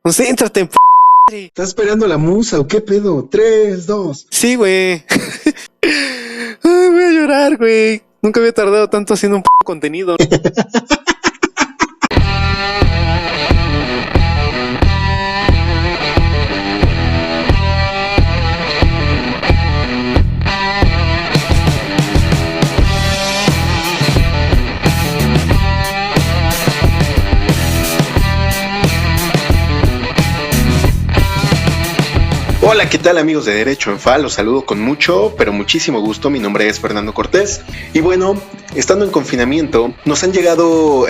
Concéntrate, ¿Estás esperando la musa o qué pedo? 3, 2. Sí, güey. Ay, voy a llorar, güey. Nunca había tardado tanto haciendo un contenido. Hola, ¿qué tal amigos de Derecho en Fa? Los saludo con mucho, pero muchísimo gusto. Mi nombre es Fernando Cortés. Y bueno, estando en confinamiento, nos han llegado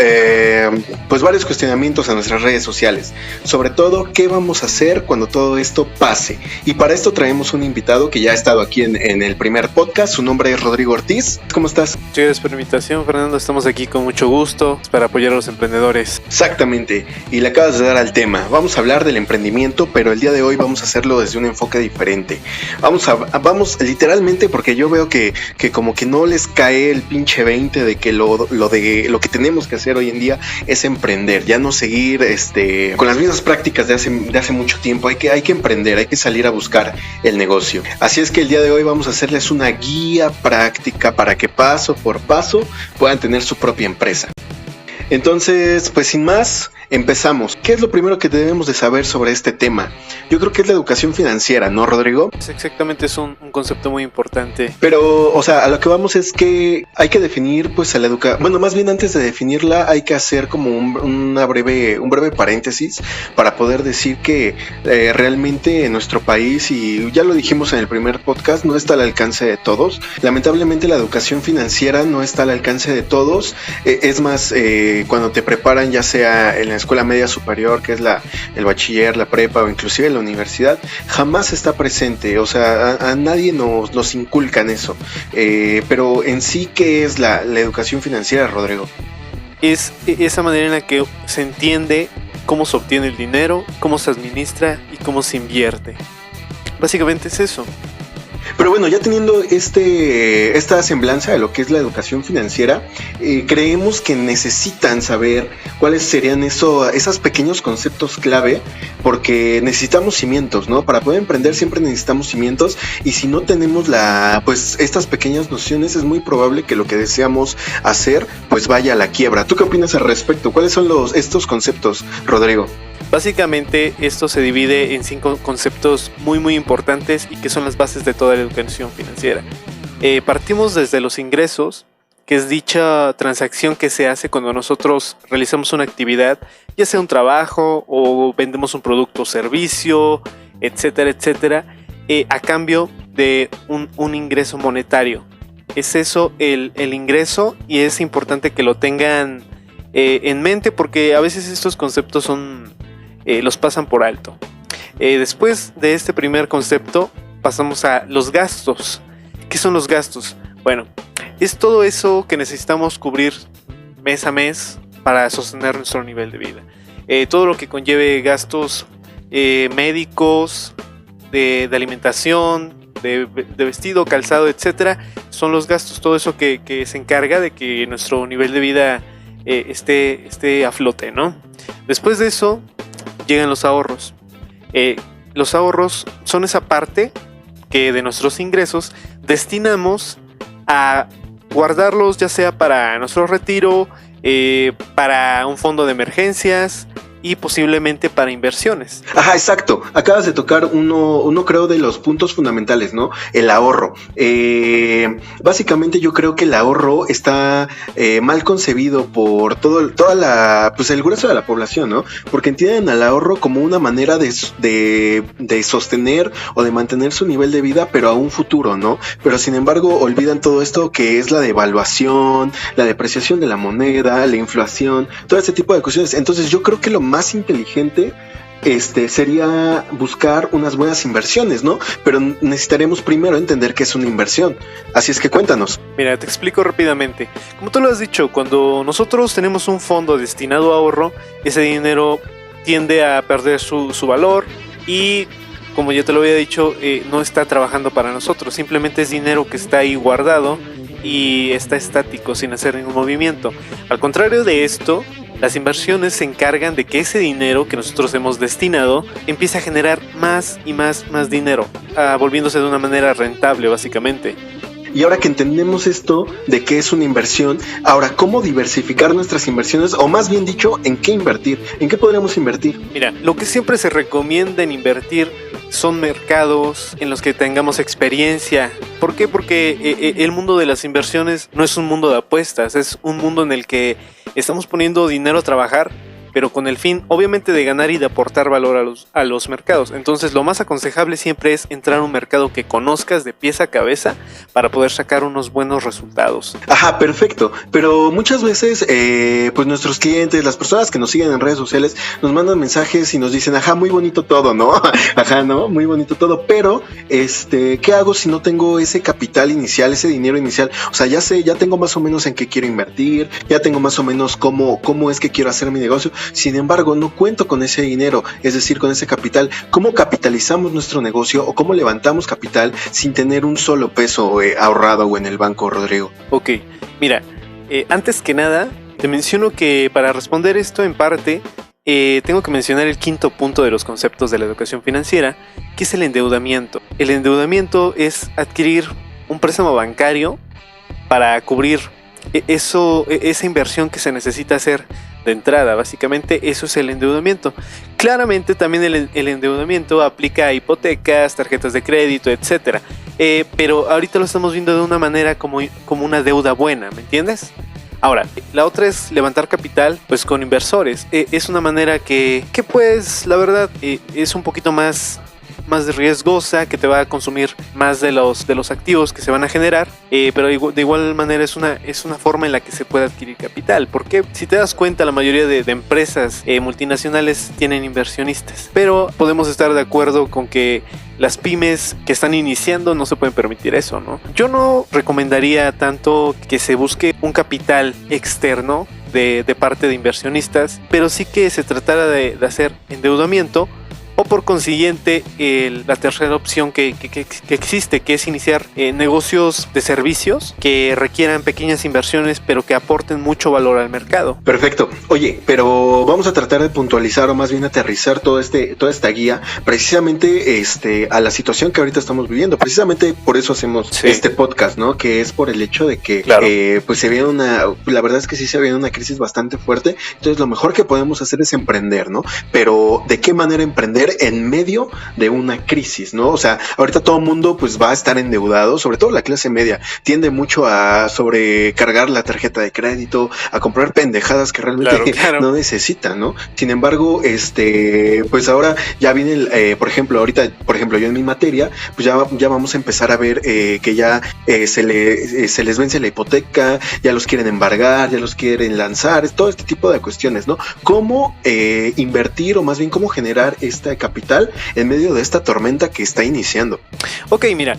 pues varios cuestionamientos a nuestras redes sociales. Sobre todo, ¿qué vamos a hacer cuando todo esto pase? Y para esto traemos un invitado que ya ha estado aquí en el primer podcast. Su nombre es Rodrigo Ortiz. ¿Cómo estás? Muchas gracias por la invitación, Fernando. Estamos aquí con mucho gusto para apoyar a los emprendedores. Exactamente. Y le acabas de dar al tema. Vamos a hablar del emprendimiento, pero el día de hoy vamos a hacerlo desde un enfoque diferente. Vamos literalmente, porque yo veo que como que no les cae el pinche 20 de que lo que tenemos que hacer hoy en día es emprender, ya no seguir con las mismas prácticas de hace mucho tiempo. Hay que emprender, hay que salir a buscar el negocio. Así es que el día de hoy vamos a hacerles una guía práctica para que paso por paso puedan tener su propia empresa. Entonces, pues sin más, empezamos. ¿Qué es lo primero que debemos de saber sobre este tema? Yo creo que es la educación financiera, ¿no, Rodrigo? Exactamente, es un concepto muy importante. Pero, o sea, a lo que vamos es que hay que definir, pues, a la educación. Bueno, más bien antes de definirla, hay que hacer como un breve paréntesis para poder decir que realmente en nuestro país, y ya lo dijimos en el primer podcast, no está al alcance de todos. Lamentablemente, la educación financiera no está al alcance de todos. Es más, cuando te preparan, ya sea en la escuela media superior, que es el bachiller, la prepa o inclusive la universidad, jamás está presente. O sea, a nadie nos inculcan eso. Pero en sí, ¿qué es la educación financiera, Rodrigo? Es esa manera en la que se entiende cómo se obtiene el dinero, cómo se administra y cómo se invierte. Básicamente es eso. Pero bueno, ya teniendo esta semblanza de lo que es la educación financiera, creemos que necesitan saber cuáles serían esos pequeños conceptos clave, porque necesitamos cimientos, ¿no? Para poder emprender siempre necesitamos cimientos, y si no tenemos pues estas pequeñas nociones, es muy probable que lo que deseamos hacer pues vaya a la quiebra. ¿Tú qué opinas al respecto? ¿Cuáles son estos conceptos, Rodrigo? Básicamente esto se divide en 5 conceptos muy muy importantes y que son las bases de toda la educación financiera. Partimos desde los ingresos, que es dicha transacción que se hace cuando nosotros realizamos una actividad, ya sea un trabajo o vendemos un producto o servicio, etcétera, etcétera, a cambio de un ingreso monetario. Es eso el ingreso, y es importante que lo tengan en mente, porque a veces estos conceptos los pasan por alto. Después de este primer concepto pasamos a los gastos. ¿Qué son los gastos? Bueno, es todo eso que necesitamos cubrir mes a mes para sostener nuestro nivel de vida. Todo lo que conlleve gastos médicos, de alimentación, de vestido, calzado, etcétera, son los gastos. Todo eso que se encarga de que nuestro nivel de vida esté a flote, ¿no? Después de eso llegan los ahorros. Los ahorros son esa parte que de nuestros ingresos destinamos a guardarlos, ya sea para nuestro retiro, para un fondo de emergencias y posiblemente para inversiones. Ajá, exacto. Acabas de tocar uno creo de los puntos fundamentales, ¿no? El ahorro. Básicamente yo creo que el ahorro está mal concebido por pues el grueso de la población, ¿no? Porque entienden al ahorro como una manera de sostener o de mantener su nivel de vida, pero a un futuro, ¿no? Pero sin embargo olvidan todo esto que es la devaluación, la depreciación de la moneda, la inflación, todo este tipo de cuestiones. Entonces yo creo que lo más inteligente sería buscar unas buenas inversiones, ¿no? Pero necesitaremos primero entender qué es una inversión. Así es que cuéntanos. Mira, te explico rápidamente. Como tú lo has dicho, cuando nosotros tenemos un fondo destinado a ahorro, ese dinero tiende a perder su valor y, como ya te lo había dicho, no está trabajando para nosotros. Simplemente es dinero que está ahí guardado y está estático sin hacer ningún movimiento. Al contrario de esto, Las inversiones se encargan de que ese dinero que nosotros hemos destinado empiece a generar más y más dinero, volviéndose de una manera rentable básicamente. Y ahora que entendemos esto de qué es una inversión, ahora, ¿cómo diversificar nuestras inversiones? O más bien dicho, ¿en qué invertir? ¿En qué podríamos invertir? Mira, lo que siempre se recomienda en invertir son mercados en los que tengamos experiencia. ¿Por qué? Porque el mundo de las inversiones no es un mundo de apuestas, es un mundo en el que estamos poniendo dinero a trabajar, pero con el fin, obviamente, de ganar y de aportar valor a los mercados. Entonces, lo más aconsejable siempre es entrar a un mercado que conozcas de pies a cabeza para poder sacar unos buenos resultados. Ajá, perfecto. Pero muchas veces, pues nuestros clientes, las personas que nos siguen en redes sociales, nos mandan mensajes y nos dicen, ajá, muy bonito todo, ¿no? Ajá, ¿no? Muy bonito todo, pero, ¿qué hago si no tengo ese capital inicial, ese dinero inicial? O sea, ya sé, ya tengo más o menos en qué quiero invertir, ya tengo más o menos cómo es que quiero hacer mi negocio. Sin embargo, no cuento con ese dinero, es decir, con ese capital. ¿Cómo capitalizamos nuestro negocio o cómo levantamos capital sin tener un solo peso ahorrado o en el banco, Rodrigo? Ok, mira, antes que nada, te menciono que para responder esto en parte, tengo que mencionar el quinto punto de los conceptos de la educación financiera, que es el endeudamiento. El endeudamiento es adquirir un préstamo bancario para cubrir esa inversión que se necesita hacer de entrada. Básicamente eso es el endeudamiento. Claramente también el endeudamiento aplica a hipotecas, tarjetas de crédito, etcétera. Pero ahorita lo estamos viendo de una manera como una deuda buena, ¿me entiendes? Ahora, la otra es levantar capital pues con inversores. Es una manera que pues la verdad es un poquito más riesgosa, que te va a consumir más de los activos que se van a generar, pero de igual manera es una forma en la que se puede adquirir capital, porque si te das cuenta la mayoría de empresas multinacionales tienen inversionistas, pero podemos estar de acuerdo con que las pymes que están iniciando no se pueden permitir eso, ¿no? Yo no recomendaría tanto que se busque un capital externo de parte de inversionistas, pero sí que se tratara de hacer endeudamiento. O por consiguiente, la tercera opción que existe, que es iniciar negocios de servicios que requieran pequeñas inversiones, pero que aporten mucho valor al mercado. Perfecto. Oye, pero vamos a tratar de puntualizar o más bien aterrizar toda esta guía precisamente a la situación que ahorita estamos viviendo. Precisamente por eso hacemos este podcast, ¿no? Que es por el hecho de que claro. Pues se viene la verdad es que sí se viene una crisis bastante fuerte. Entonces lo mejor que podemos hacer es emprender, ¿no? Pero ¿de qué manera emprender en medio de una crisis, ¿no? O sea, ahorita todo el mundo pues va a estar endeudado, sobre todo la clase media, tiende mucho a sobrecargar la tarjeta de crédito, a comprar pendejadas que realmente claro. no necesitan, ¿no? Sin embargo, pues ahora ya viene, por ejemplo, yo en mi materia, pues ya vamos a empezar a ver que ya se les vence la hipoteca, ya los quieren embargar, ya los quieren lanzar, todo este tipo de cuestiones, ¿no? ¿Cómo invertir o más bien cómo generar esta capital en medio de esta tormenta que está iniciando? Ok, mira,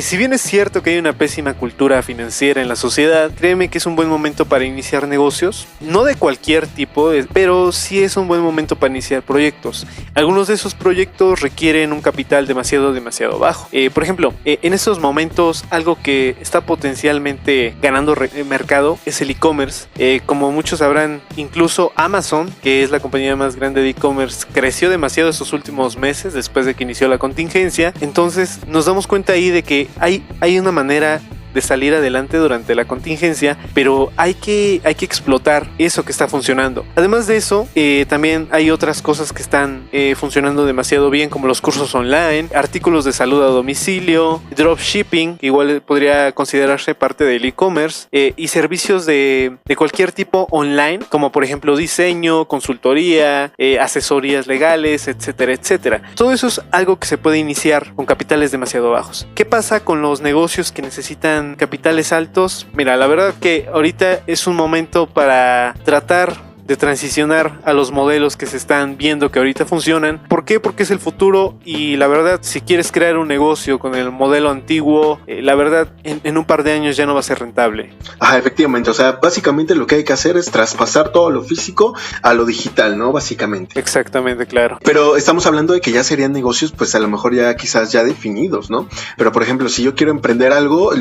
si bien es cierto que hay una pésima cultura financiera en la sociedad, créeme que es un buen momento para iniciar negocios, no de cualquier tipo, pero sí es un buen momento para iniciar proyectos. Algunos de esos proyectos requieren un capital demasiado bajo. Por ejemplo, en estos momentos algo que está potencialmente ganando mercado es el e-commerce. Como muchos sabrán, incluso Amazon, que es la compañía más grande de e-commerce, creció demasiado estos últimos meses después de que inició la contingencia. Entonces nos damos cuenta ahí de que hay una manera de salir adelante durante la contingencia, pero hay que explotar eso que está funcionando. Además de eso, también hay otras cosas que están funcionando demasiado bien, como los cursos online, artículos de salud a domicilio, dropshipping, que igual podría considerarse parte del e-commerce, y servicios de cualquier tipo online, como por ejemplo diseño, consultoría, asesorías legales, etcétera, etcétera. Todo eso es algo que se puede iniciar con capitales demasiado bajos. ¿Qué pasa con los negocios que necesitan capitales altos? Mira, la verdad que ahorita es un momento para tratar de transicionar a los modelos que se están viendo que ahorita funcionan. ¿Por qué? Porque es el futuro y la verdad, si quieres crear un negocio con el modelo antiguo, la verdad, en un par de años ya no va a ser rentable. Ajá, efectivamente, o sea, básicamente lo que hay que hacer es traspasar todo lo físico a lo digital, ¿no? Básicamente. Exactamente, claro. Pero estamos hablando de que ya serían negocios, pues a lo mejor ya quizás ya definidos, ¿no? Pero por ejemplo, si yo quiero emprender algo,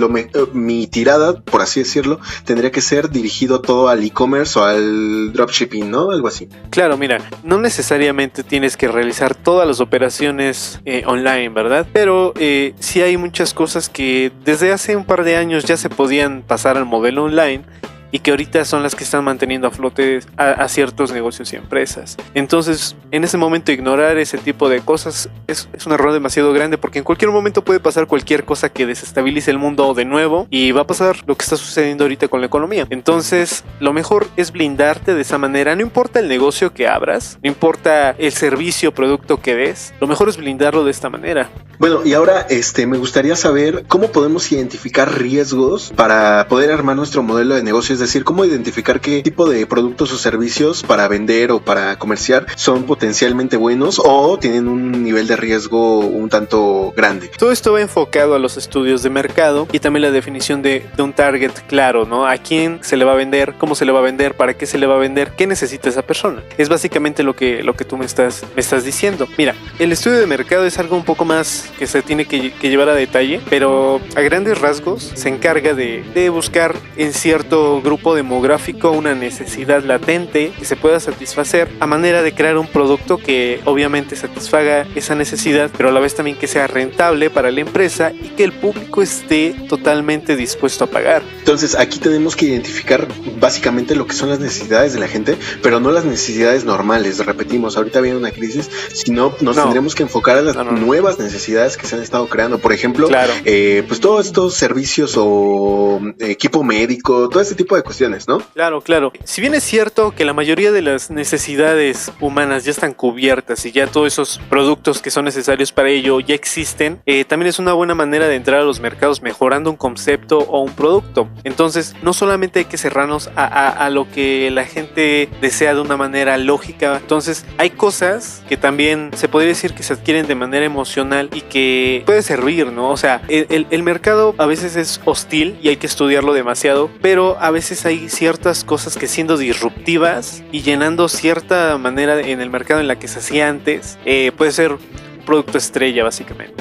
mi tirada, por así decirlo, tendría que ser dirigido todo al e-commerce o al dropshipping, ¿no? Algo así. Claro, mira, no necesariamente tienes que realizar todas las operaciones online, ¿verdad? Pero sí hay muchas cosas que desde hace un par de años ya se podían pasar al modelo online y que ahorita son las que están manteniendo a flote a ciertos negocios y empresas. Entonces, en ese momento ignorar ese tipo de cosas es un error demasiado grande, porque en cualquier momento puede pasar cualquier cosa que desestabilice el mundo de nuevo y va a pasar lo que está sucediendo ahorita con la economía. Entonces, lo mejor es blindarte de esa manera. No importa el negocio que abras, no importa el servicio o producto que des, lo mejor es blindarlo de esta manera. Bueno, y ahora me gustaría saber cómo podemos identificar riesgos para poder armar nuestro modelo de negocio, es decir, cómo identificar qué tipo de productos o servicios para vender o para comerciar son potencialmente buenos o tienen un nivel de riesgo un tanto grande. Todo esto va enfocado a los estudios de mercado y también la definición de un target claro, ¿no? A quién se le va a vender, cómo se le va a vender, para qué se le va a vender, qué necesita esa persona. Es básicamente lo que tú me estás diciendo. Mira, el estudio de mercado es algo un poco más que se tiene que llevar a detalle, pero a grandes rasgos se encarga de buscar en cierto grupo demográfico una necesidad latente que se pueda satisfacer a manera de crear un producto que obviamente satisfaga esa necesidad, pero a la vez también que sea rentable para la empresa y que el público esté totalmente dispuesto a pagar. Entonces aquí tenemos que identificar básicamente lo que son las necesidades de la gente, pero no las necesidades normales. Repetimos, ahorita viene una crisis, sino nos tendremos que enfocar a las nuevas necesidades que se han estado creando. Por ejemplo, pues todos estos servicios o equipo médico, todo este tipo de cuestiones, ¿no? Claro. Si bien es cierto que la mayoría de las necesidades humanas ya están cubiertas y ya todos esos productos que son necesarios para ello ya existen, también es una buena manera de entrar a los mercados mejorando un concepto o un producto. Entonces, no solamente hay que cerrarnos a lo que la gente desea de una manera lógica. Entonces, hay cosas que también se podría decir que se adquieren de manera emocional y que puede servir, ¿no? O sea, el mercado a veces es hostil y hay que estudiarlo demasiado, pero a veces hay ciertas cosas que siendo disruptivas y llenando cierta manera en el mercado en la que se hacía antes, puede ser producto estrella básicamente.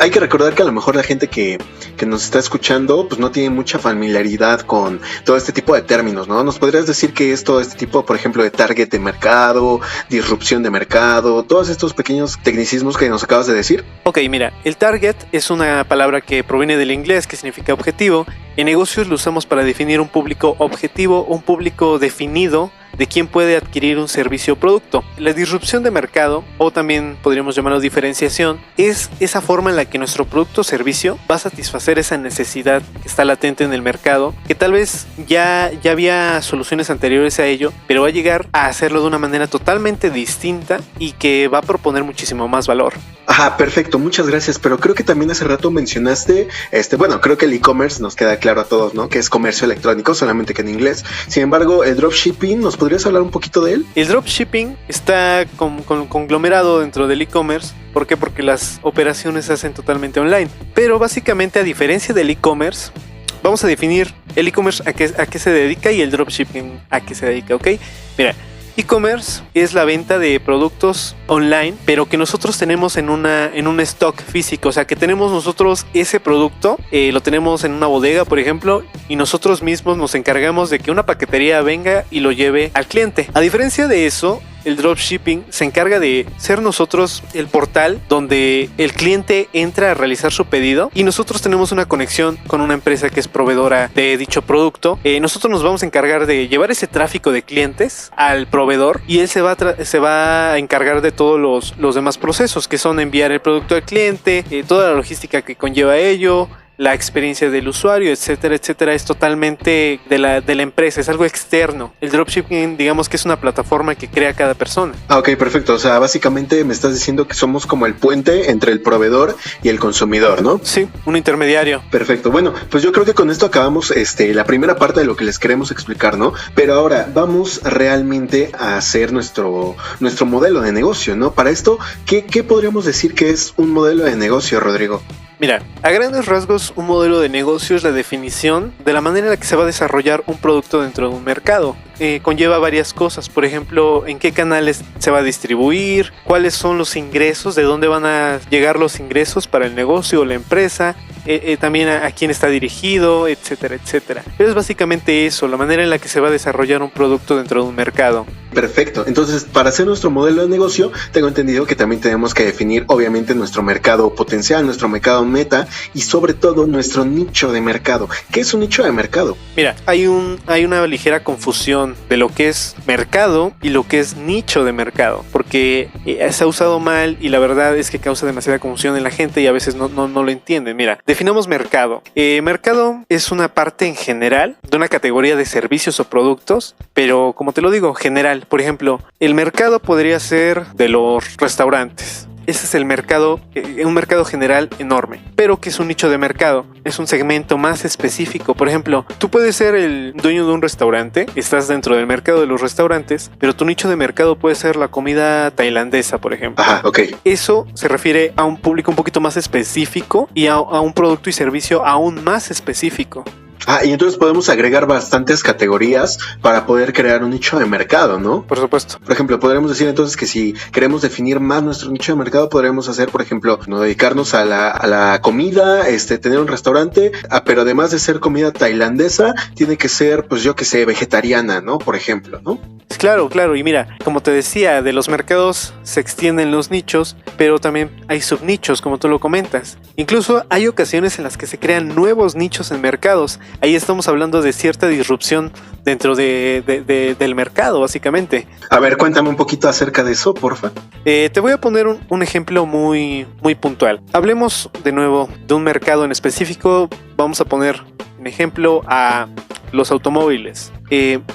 Hay que recordar que a lo mejor la gente que nos está escuchando pues no tiene mucha familiaridad con todo este tipo de términos, ¿no? ¿Nos podrías decir qué es todo este tipo, por ejemplo, de target de mercado, disrupción de mercado, todos estos pequeños tecnicismos que nos acabas de decir? Ok, mira, el target es una palabra que proviene del inglés que significa objetivo. En negocios lo usamos para definir un público objetivo, un público definido de quién puede adquirir un servicio o producto. La disrupción de mercado, o también podríamos llamarlo diferenciación, es esa forma en la que nuestro producto o servicio va a satisfacer esa necesidad que está latente en el mercado, que tal vez ya había soluciones anteriores a ello, pero va a llegar a hacerlo de una manera totalmente distinta y que va a proponer muchísimo más valor. Ajá, perfecto, muchas gracias, pero creo que también hace rato mencionaste, bueno, creo que el e-commerce nos queda claro a todos, ¿no? Que es comercio electrónico, solamente que en inglés. Sin embargo, el dropshipping, ¿nos podrías hablar un poquito de él? El dropshipping está conglomerado dentro del e-commerce. ¿Por qué? Porque las operaciones se hacen totalmente online. Pero básicamente, a diferencia del e-commerce, vamos a definir el e-commerce a qué se dedica y el dropshipping a qué se dedica, ¿ok? Mira, e-commerce es la venta de productos online, pero que nosotros tenemos en un stock físico, o sea que tenemos nosotros ese producto, lo tenemos en una bodega, por ejemplo, y nosotros mismos nos encargamos de que una paquetería venga y lo lleve al cliente. A diferencia de eso, el dropshipping se encarga de ser nosotros el portal donde el cliente entra a realizar su pedido y nosotros tenemos una conexión con una empresa que es proveedora de dicho producto. Nosotros nos vamos a encargar de llevar ese tráfico de clientes al proveedor y él se va a encargar de todos los demás procesos, que son enviar el producto al cliente, toda la logística que conlleva ello, la experiencia del usuario, etcétera, etcétera, es totalmente de la empresa, es algo externo. El dropshipping, digamos que es una plataforma que crea cada persona. Ok, perfecto. O sea, básicamente me estás diciendo que somos como el puente entre el proveedor y el consumidor, ¿no? Sí, un intermediario. Perfecto. Bueno, pues yo creo que con esto acabamos la primera parte de lo que les queremos explicar, ¿no? Pero ahora vamos realmente a hacer nuestro modelo de negocio, ¿no? Para esto, ¿qué podríamos decir que es un modelo de negocio, Rodrigo? Mira, a grandes rasgos, un modelo de negocio es la definición de la manera en la que se va a desarrollar un producto dentro de un mercado. Conlleva varias cosas, por ejemplo, en qué canales se va a distribuir, cuáles son los ingresos, de dónde van a llegar los ingresos para el negocio o la empresa, también a quién está dirigido, etcétera, etcétera. Pero es básicamente eso, la manera en la que se va a desarrollar un producto dentro de un mercado. Perfecto. Entonces, para hacer nuestro modelo de negocio, tengo entendido que también tenemos que definir, obviamente, nuestro mercado potencial, nuestro mercado meta y, sobre todo, nuestro nicho de mercado. ¿Qué es un nicho de mercado? Mira, hay una ligera confusión de lo que es mercado y lo que es nicho de mercado, porque se ha usado mal y la verdad es que causa demasiada confusión en la gente y a veces no lo entienden. Mira, definamos mercado. Mercado es una parte en general de una categoría de servicios o productos, pero como te lo digo, general. Por ejemplo, el mercado podría ser de los restaurantes. Ese es el mercado, un mercado general enorme, pero que es un nicho de mercado, es un segmento más específico. Por ejemplo, tú puedes ser el dueño de un restaurante, estás dentro del mercado de los restaurantes, pero tu nicho de mercado puede ser la comida tailandesa, por ejemplo. Ajá, ok. Eso se refiere a un público un poquito más específico y a un producto y servicio aún más específico. Y entonces podemos agregar bastantes categorías para poder crear un nicho de mercado, ¿no? Por supuesto. Por ejemplo, podríamos decir entonces que si queremos definir más nuestro nicho de mercado, podríamos hacer, por ejemplo, no dedicarnos a la comida, tener un restaurante, pero además de ser comida tailandesa, tiene que ser, pues yo que sé, vegetariana, ¿no? Por ejemplo, ¿no? Claro, y mira, como te decía, de los mercados se extienden los nichos, pero también hay subnichos, como tú lo comentas. Incluso hay ocasiones en las que se crean nuevos nichos en mercados. Ahí estamos hablando de cierta disrupción dentro del mercado, básicamente. A ver, cuéntame un poquito acerca de eso, porfa. Te voy a poner un ejemplo muy puntual. Hablemos de nuevo de un mercado en específico. Vamos a poner un ejemplo a los automóviles.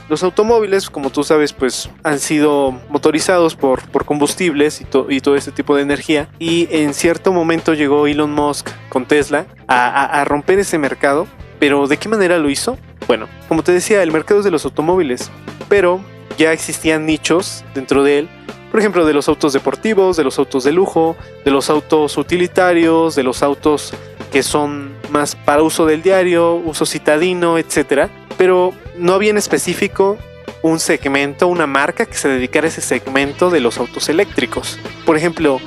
Los automóviles, como tú sabes, pues han sido motorizados por combustibles y todo este tipo de energía. Y en cierto momento llegó Elon Musk con Tesla a romper ese mercado. ¿Pero de qué manera lo hizo? Bueno, como te decía, el mercado es de los automóviles, pero ya existían nichos dentro de él. Por ejemplo, de los autos deportivos, de los autos de lujo, de los autos utilitarios, de los autos que son más para uso del diario, uso citadino, etc. Pero no había en específico un segmento, una marca que se dedicara a ese segmento de los autos eléctricos. Por ejemplo,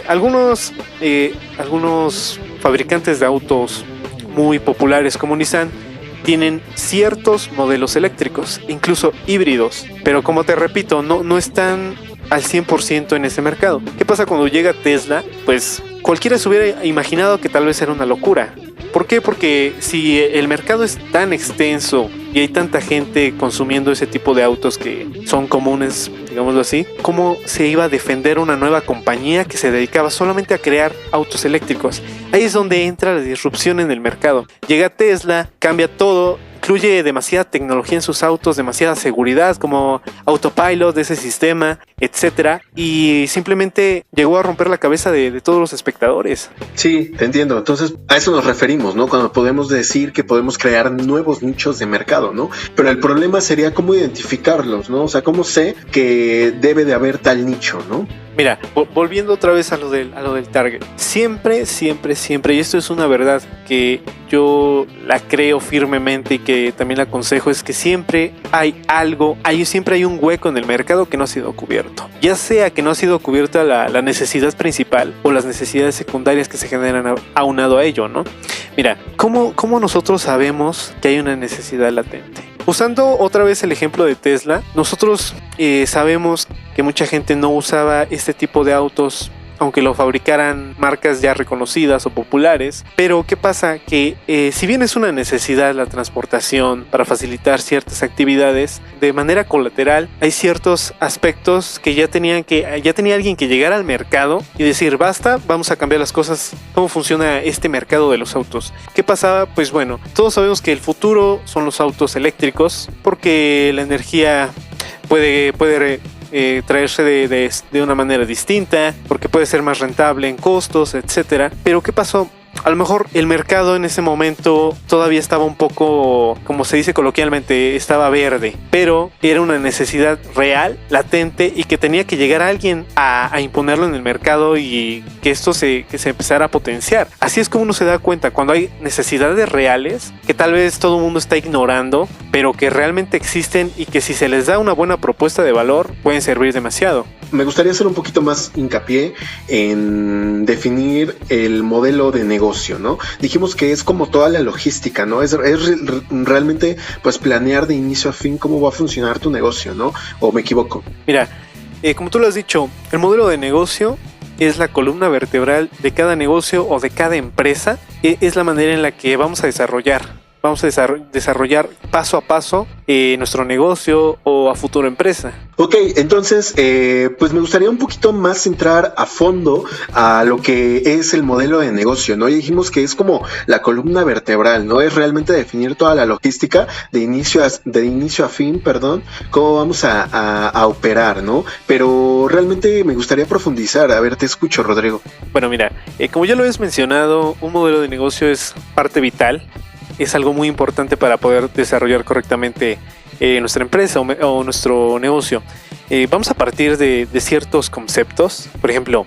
algunos fabricantes de autos muy populares como Nissan tienen ciertos modelos eléctricos, incluso híbridos, pero como te repito, no están al 100% en ese mercado. ¿Qué pasa cuando llega Tesla? Pues cualquiera se hubiera imaginado que tal vez era una locura. ¿Por qué? Porque si el mercado es tan extenso y hay tanta gente consumiendo ese tipo de autos que son comunes, digámoslo así, ¿cómo se iba a defender una nueva compañía que se dedicaba solamente a crear autos eléctricos? Ahí es donde entra la disrupción en el mercado. Llega Tesla, cambia todo, incluye demasiada tecnología en sus autos, demasiada seguridad como autopilot de ese sistema, etcétera, y simplemente llegó a romper la cabeza de todos los espectadores. Sí, te entiendo. Entonces a eso nos referimos, ¿no? Cuando podemos decir que podemos crear nuevos nichos de mercado, ¿no? Pero el problema sería cómo identificarlos, ¿no? O sea, cómo sé que debe de haber tal nicho, ¿no? Mira, volviendo otra vez a lo del target, siempre, y esto es una verdad que yo la creo firmemente y que también la aconsejo, es que siempre hay algo, siempre hay un hueco en el mercado que no ha sido cubierto. Ya sea que no ha sido cubierta la necesidad principal o las necesidades secundarias que se generan aunado a ello, ¿no? Mira, ¿cómo nosotros sabemos que hay una necesidad latente? Usando otra vez el ejemplo de Tesla, nosotros sabemos que mucha gente no usaba este tipo de autos aunque lo fabricaran marcas ya reconocidas o populares. Pero ¿qué pasa? Que si bien es una necesidad la transportación para facilitar ciertas actividades, de manera colateral hay ciertos aspectos que ya tenía alguien que llegar al mercado y decir, basta, vamos a cambiar las cosas, cómo funciona este mercado de los autos. ¿Qué pasaba? Pues bueno, todos sabemos que el futuro son los autos eléctricos, porque la energía puede traerse de una manera distinta, porque puede ser más rentable en costos, etcétera. Pero ¿qué pasó? A lo mejor el mercado en ese momento todavía estaba un poco, como se dice coloquialmente, estaba verde, pero era una necesidad real, latente, y que tenía que llegar alguien a imponerlo en el mercado y que esto que se empezara a potenciar. Así es como uno se da cuenta cuando hay necesidades reales que tal vez todo el mundo está ignorando, pero que realmente existen y que si se les da una buena propuesta de valor pueden servir demasiado. Me gustaría hacer un poquito más hincapié en definir el modelo de negocio, ¿no? Dijimos que es como toda la logística, ¿no? Es realmente pues planear de inicio a fin cómo va a funcionar tu negocio, ¿no? ¿O me equivoco? Mira, como tú lo has dicho, el modelo de negocio es la columna vertebral de cada negocio o de cada empresa. Es la manera en la que vamos a desarrollar paso a paso nuestro negocio o a futuro empresa. Ok, entonces pues me gustaría un poquito más entrar a fondo a lo que es el modelo de negocio, ¿no? Ya dijimos que es como la columna vertebral, ¿no? Es realmente definir toda la logística de inicio a fin, cómo vamos a operar, ¿no? Pero realmente me gustaría profundizar. A ver, te escucho, Rodrigo. Bueno, mira, como ya lo habías mencionado, un modelo de negocio es parte vital. Es algo muy importante para poder desarrollar correctamente nuestra empresa o nuestro negocio. Vamos a partir de ciertos conceptos. Por ejemplo,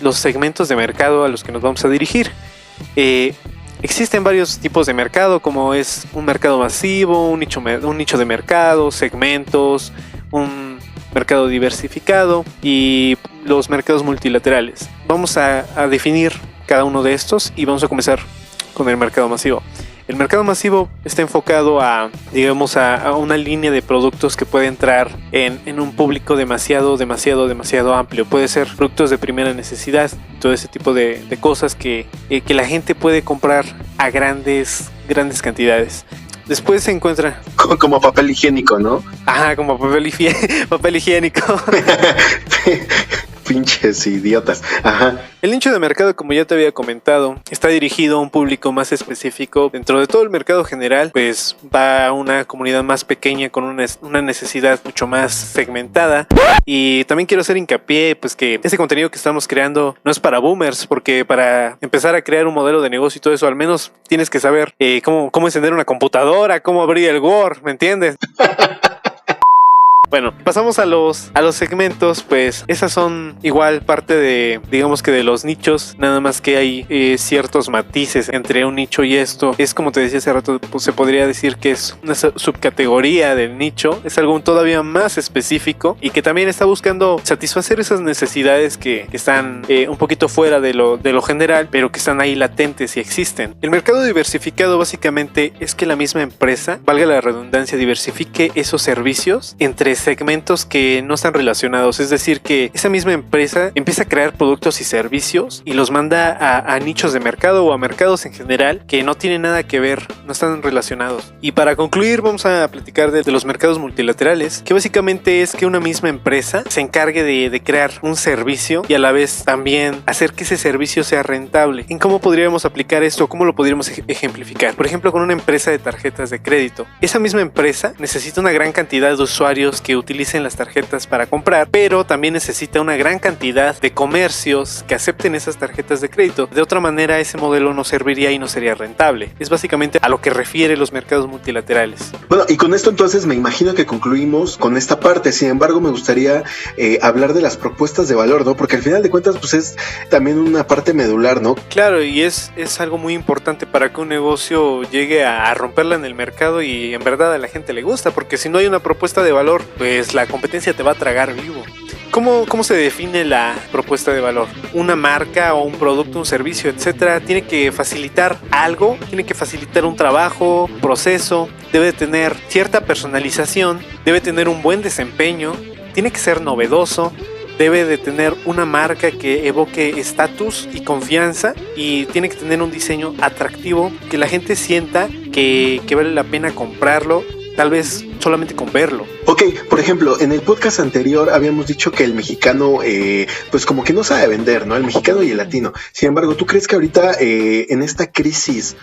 los segmentos de mercado a los que nos vamos a dirigir. Existen varios tipos de mercado, como es un mercado masivo, un nicho de mercado, segmentos, un mercado diversificado y los mercados multilaterales. Vamos a definir cada uno de estos y vamos a comenzar con el mercado masivo. El mercado masivo está enfocado a una línea de productos que puede entrar en un público demasiado amplio. Puede ser productos de primera necesidad, todo ese tipo de cosas que la gente puede comprar a grandes cantidades. Después se encuentra... Como papel higiénico, ¿no? Ajá, como papel higiénico. Pinches idiotas. Ajá. El nicho de mercado, como ya te había comentado, está dirigido a un público más específico. Dentro de todo el mercado general, pues va a una comunidad más pequeña con una necesidad mucho más segmentada. Y también quiero hacer hincapié, pues que ese contenido que estamos creando no es para boomers, porque para empezar a crear un modelo de negocio y todo eso, al menos tienes que saber cómo encender una computadora, cómo abrir el Word, ¿me entiendes? Bueno, pasamos a los segmentos. Pues esas son igual parte de, digamos que de los nichos, nada más que hay ciertos matices entre un nicho y esto. Es como te decía hace rato, pues se podría decir que es una subcategoría del nicho, es algo todavía más específico y que también está buscando satisfacer esas necesidades que están un poquito fuera de lo general, pero que están ahí latentes y existen. El mercado diversificado básicamente es que la misma empresa, valga la redundancia, diversifique esos servicios entre segmentos que no están relacionados. Es decir, que esa misma empresa empieza a crear productos y servicios y los manda a nichos de mercado o a mercados en general que no tienen nada que ver, no están relacionados. Y para concluir vamos a platicar de los mercados multilaterales, que básicamente es que una misma empresa se encargue de crear un servicio y a la vez también hacer que ese servicio sea rentable. ¿En cómo podríamos aplicar esto? ¿Cómo lo podríamos ejemplificar? Por ejemplo, con una empresa de tarjetas de crédito. Esa misma empresa necesita una gran cantidad de usuarios que utilicen las tarjetas para comprar, pero también necesita una gran cantidad de comercios que acepten esas tarjetas de crédito. De otra manera, ese modelo no serviría y no sería rentable. Es básicamente a lo que refiere los mercados multilaterales. Bueno, y con esto entonces me imagino que concluimos con esta parte. Sin embargo, me gustaría hablar de las propuestas de valor, ¿no? Porque al final de cuentas, pues es también una parte medular, ¿no? Claro, y es algo muy importante para que un negocio llegue a romperla en el mercado y en verdad a la gente le gusta, porque si no hay una propuesta de valor, pues la competencia te va a tragar vivo. ¿Cómo se define la propuesta de valor? Una marca o un producto, un servicio, etcétera, tiene que facilitar algo, tiene que facilitar un trabajo, un proceso, debe tener cierta personalización, debe tener un buen desempeño, tiene que ser novedoso, debe de tener una marca que evoque estatus y confianza, y tiene que tener un diseño atractivo, que la gente sienta que vale la pena comprarlo, tal vez solamente con verlo. Ok, por ejemplo, en el podcast anterior habíamos dicho que el mexicano, pues como que no sabe vender, ¿no? El mexicano y el latino. Sin embargo, ¿tú crees que ahorita en esta crisis,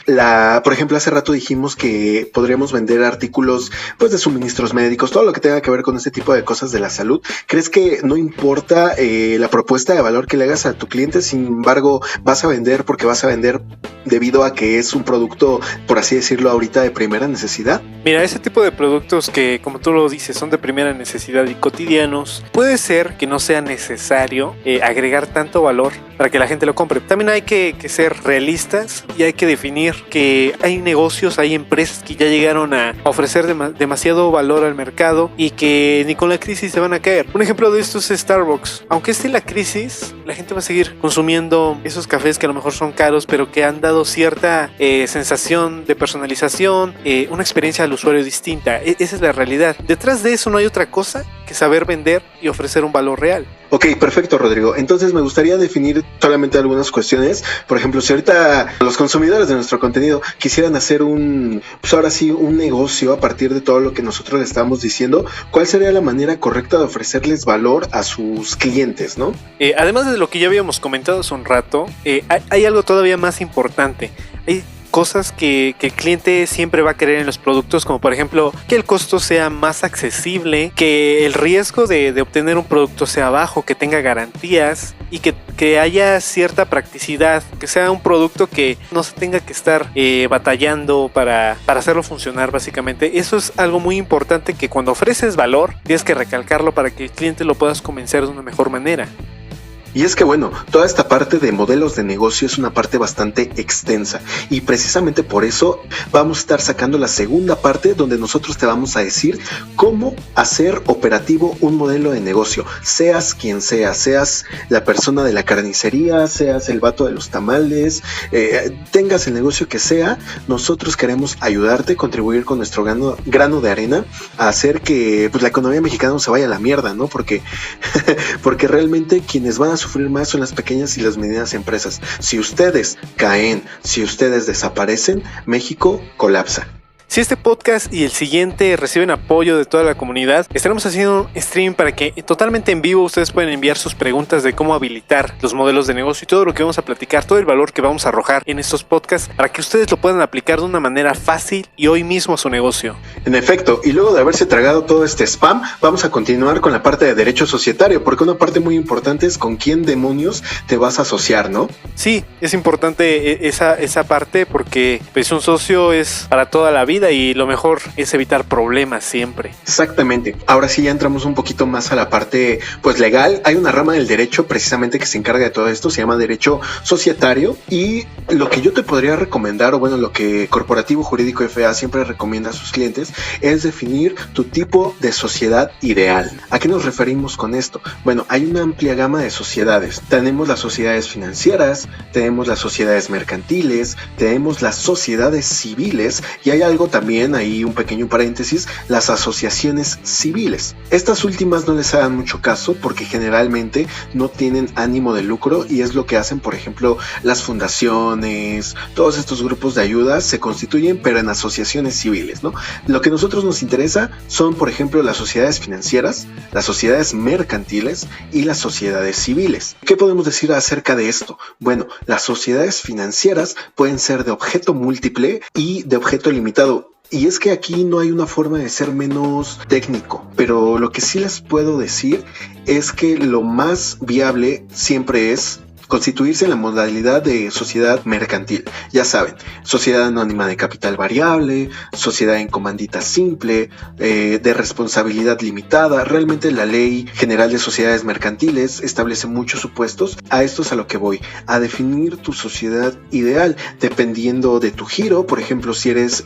por ejemplo, hace rato dijimos que podríamos vender artículos, pues de suministros médicos, todo lo que tenga que ver con este tipo de cosas de la salud? ¿Crees que no importa la propuesta de valor que le hagas a tu cliente? Sin embargo, vas a vender porque vas a vender debido a que es un producto, por así decirlo, ahorita de primera necesidad. Mira, ese tipo de productos que, como tú lo dices, son de primera necesidad y cotidianos, puede ser que no sea necesario agregar tanto valor para que la gente lo compre. También hay que ser realistas y hay que definir que hay negocios, hay empresas que ya llegaron a ofrecer demasiado valor al mercado y que ni con la crisis se van a caer. Un ejemplo de esto es Starbucks. Aunque esté la crisis, la gente va a seguir consumiendo esos cafés que a lo mejor son caros, pero que han dado cierta sensación de personalización, una experiencia al usuario distinta. Esa es la realidad. Detrás de eso no hay otra cosa que saber vender y ofrecer un valor real. Ok, perfecto, Rodrigo. Entonces me gustaría definir solamente algunas cuestiones. Por ejemplo, si ahorita los consumidores de nuestro contenido quisieran hacer un negocio a partir de todo lo que nosotros les estamos diciendo, ¿cuál sería la manera correcta de ofrecerles valor a sus clientes, no? Además de lo que ya habíamos comentado hace un rato, hay algo todavía más importante. Hay cosas que el cliente siempre va a querer en los productos, como por ejemplo que el costo sea más accesible, que el riesgo de obtener un producto sea bajo, que tenga garantías y que haya cierta practicidad, que sea un producto que no se tenga que estar batallando para hacerlo funcionar básicamente. Eso es algo muy importante que cuando ofreces valor tienes que recalcarlo para que el cliente lo puedas convencer de una mejor manera. Y es que bueno, toda esta parte de modelos de negocio es una parte bastante extensa y precisamente por eso vamos a estar sacando la segunda parte donde nosotros te vamos a decir cómo hacer operativo un modelo de negocio, seas quien seas la persona de la carnicería, seas el vato de los tamales, tengas el negocio que sea, nosotros queremos ayudarte, contribuir con nuestro grano de arena a hacer que pues, la economía mexicana no se vaya a la mierda, ¿no? Porque realmente quienes van a sufrir más son las pequeñas y las medianas empresas. Si ustedes caen, si ustedes desaparecen, México colapsa. Si este podcast y el siguiente reciben apoyo de toda la comunidad, estaremos haciendo un stream para que totalmente en vivo ustedes puedan enviar sus preguntas de cómo habilitar los modelos de negocio y todo lo que vamos a platicar, todo el valor que vamos a arrojar en estos podcasts para que ustedes lo puedan aplicar de una manera fácil y hoy mismo a su negocio. En efecto, y luego de haberse tragado todo este spam, vamos a continuar con la parte de derecho societario, porque una parte muy importante es con quién demonios te vas a asociar, ¿no? Sí, es importante esa parte porque pues, un socio es para toda la vida y lo mejor es evitar problemas siempre. Exactamente. Ahora sí ya entramos un poquito más a la parte pues legal. Hay una rama del derecho precisamente que se encarga de todo esto, se llama derecho societario, y lo que yo te podría recomendar, o bueno, lo que Corporativo Jurídico FA siempre recomienda a sus clientes es definir tu tipo de sociedad ideal. ¿A qué nos referimos con esto? Bueno, hay una amplia gama de sociedades. Tenemos las sociedades financieras, tenemos las sociedades mercantiles, tenemos las sociedades civiles y hay algo también, ahí un pequeño paréntesis, las asociaciones civiles. Estas últimas no les hagan mucho caso porque generalmente no tienen ánimo de lucro y es lo que hacen, por ejemplo, las fundaciones, todos estos grupos de ayuda se constituyen pero en asociaciones civiles, ¿no? Lo que a nosotros nos interesa son, por ejemplo, las sociedades financieras, las sociedades mercantiles y las sociedades civiles. ¿Qué podemos decir acerca de esto? Bueno, las sociedades financieras pueden ser de objeto múltiple y de objeto limitado. Y es que aquí no hay una forma de ser menos técnico, pero lo que sí les puedo decir es que lo más viable siempre es constituirse en la modalidad de sociedad mercantil. Ya saben, sociedad anónima de capital variable, sociedad en comandita simple, de responsabilidad limitada. Realmente la Ley General de Sociedades Mercantiles establece muchos supuestos. A esto es a lo que voy, a definir tu sociedad ideal, dependiendo de tu giro. Por ejemplo, si eres,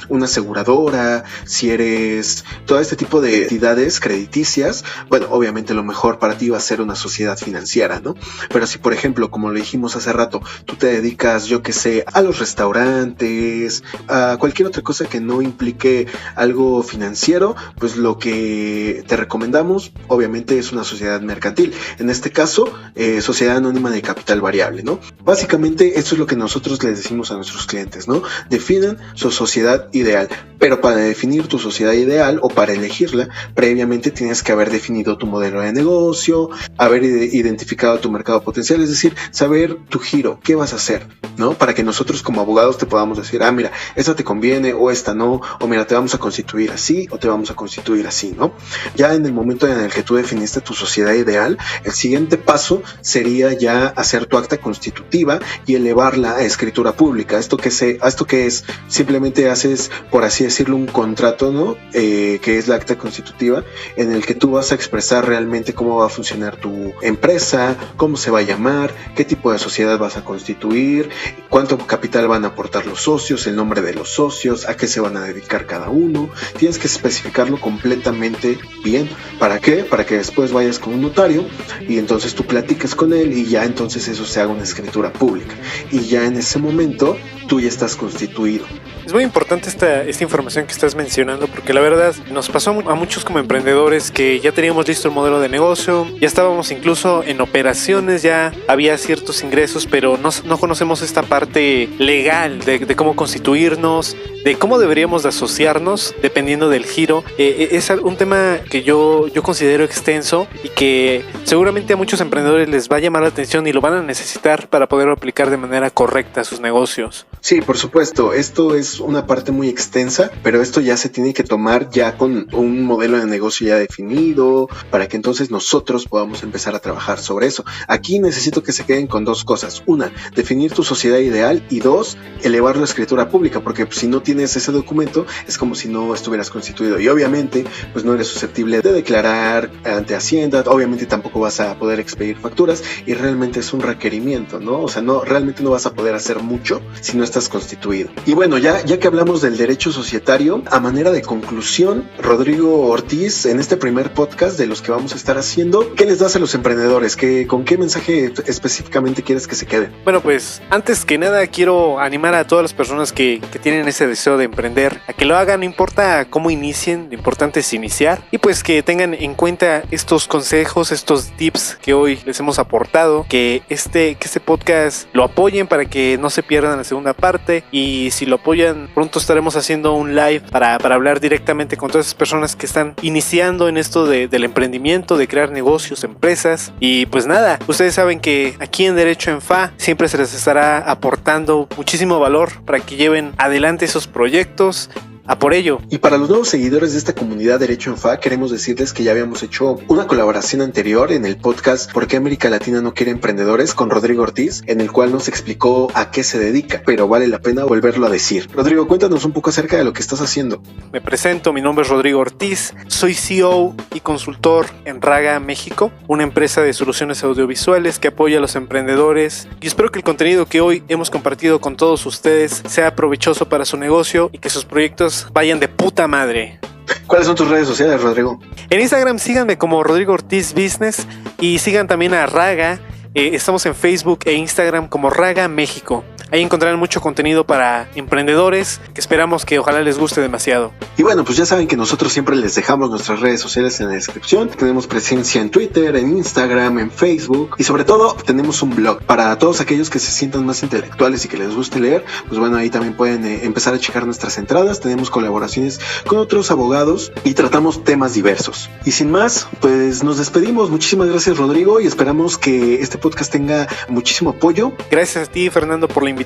una aseguradora, si eres todo este tipo de entidades crediticias, bueno, obviamente lo mejor para ti va a ser una sociedad financiera, ¿no? Pero si, por ejemplo, como lo dijimos hace rato, tú te dedicas, yo que sé, a los restaurantes, a cualquier otra cosa que no implique algo financiero, pues lo que te recomendamos, obviamente, es una sociedad mercantil. En este caso, sociedad anónima de capital variable, ¿no? Básicamente, esto es lo que nosotros les decimos a nuestros clientes, ¿no? Definan su sociedad ideal, pero para definir tu sociedad ideal o para elegirla, previamente tienes que haber definido tu modelo de negocio, haber identificado tu mercado potencial, es decir, saber tu giro, qué vas a hacer, ¿no? Para que nosotros como abogados te podamos decir, mira, esta te conviene o esta no, o mira, te vamos a constituir así o te vamos a constituir así, ¿no? Ya en el momento en el que tú definiste tu sociedad ideal, el siguiente paso sería ya hacer tu acta constitutiva y elevarla a escritura pública. ¿Esto qué es? Simplemente haces, por así decirlo, un contrato, ¿no? Que es la acta constitutiva, en el que tú vas a expresar realmente cómo va a funcionar tu empresa, cómo se va a llamar, qué tipo de sociedad vas a constituir, cuánto capital van a aportar los socios, el nombre de los socios, a qué se van a dedicar cada uno. Tienes que especificarlo completamente bien. ¿Para qué? Para que después vayas con un notario y entonces tú platiques con él y ya entonces eso se haga una escritura pública. Y ya en ese momento tú ya estás constituido. Es muy importante esta información que estás mencionando, porque la verdad nos pasó a muchos como emprendedores que ya teníamos listo el modelo de negocio, ya estábamos incluso en operaciones, ya había ciertos ingresos, pero no conocemos esta parte legal de cómo constituirnos, de cómo deberíamos de asociarnos dependiendo del giro. Es un tema que yo considero extenso y que seguramente a muchos emprendedores les va a llamar la atención y lo van a necesitar para poder aplicar de manera correcta a sus negocios. Sí, por supuesto, esto es una parte muy extensa, pero esto ya se tiene que tomar ya con un modelo de negocio ya definido, para que entonces nosotros podamos empezar a trabajar sobre eso. Aquí necesito que se queden con dos cosas: una, definir tu sociedad ideal, y dos, elevarlo a escritura pública, porque si no tienes ese documento es como si no estuvieras constituido, y obviamente pues no eres susceptible de declarar ante Hacienda, obviamente tampoco vas a poder expedir facturas, y realmente es un requerimiento, ¿no? O sea, realmente no vas a poder hacer mucho si no estás constituido. Y bueno, ya que hablamos del derecho societario, a manera de conclusión, Rodrigo Ortiz, en este primer podcast de los que vamos a estar haciendo, ¿qué les das a los emprendedores? ¿Con qué mensaje específicamente quieres que se queden? Bueno, pues antes que nada quiero animar a todas las personas que tienen ese deseo de emprender a que lo hagan, no importa cómo inicien, lo importante es iniciar, y pues que tengan en cuenta estos consejos, estos tips que hoy les hemos aportado, que este podcast lo apoyen para que no se pierdan la segunda parte, y si lo apoyan, pronto estaremos haciendo un live para hablar directamente con todas esas personas que están iniciando en esto del emprendimiento, de crear negocios, empresas. Y pues nada, ustedes saben que aquí en Derecho en FA siempre se les estará aportando muchísimo valor para que lleven adelante esos proyectos. A por ello. Y para los nuevos seguidores de esta comunidad Derecho en FA, queremos decirles que ya habíamos hecho una colaboración anterior en el podcast ¿Por qué América Latina no quiere emprendedores?, con Rodrigo Ortiz, en el cual nos explicó a qué se dedica, pero vale la pena volverlo a decir. Rodrigo, cuéntanos un poco acerca de lo que estás haciendo. Me presento, mi nombre es Rodrigo Ortiz, soy CEO y consultor en Raga México, una empresa de soluciones audiovisuales que apoya a los emprendedores, y espero que el contenido que hoy hemos compartido con todos ustedes sea provechoso para su negocio y que sus proyectos vayan de puta madre. ¿Cuáles son tus redes sociales, Rodrigo? En Instagram síganme como Rodrigo Ortiz Business y sigan también a Raga. Estamos en Facebook e Instagram como Raga México. Ahí encontrarán mucho contenido para emprendedores que esperamos que ojalá les guste demasiado. Y bueno, pues ya saben que nosotros siempre les dejamos nuestras redes sociales en la descripción. Tenemos presencia en Twitter, en Instagram, en Facebook, y sobre todo tenemos un blog. Para todos aquellos que se sientan más intelectuales y que les guste leer, pues bueno, ahí también pueden empezar a checar nuestras entradas. Tenemos colaboraciones con otros abogados y tratamos temas diversos. Y sin más, pues nos despedimos. Muchísimas gracias, Rodrigo, y esperamos que este podcast tenga muchísimo apoyo. Gracias a ti, Fernando, por la invitación.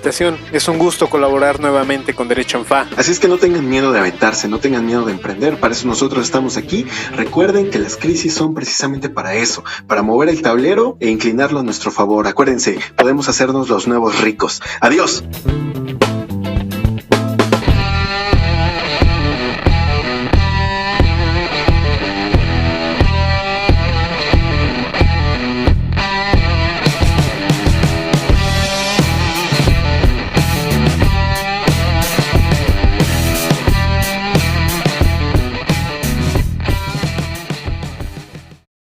Es un gusto colaborar nuevamente con Derecho en FA. Así es que no tengan miedo de aventarse, no tengan miedo de emprender. Para eso nosotros estamos aquí. Recuerden que las crisis son precisamente para eso, para mover el tablero e inclinarlo a nuestro favor. Acuérdense, podemos hacernos los nuevos ricos. ¡Adiós!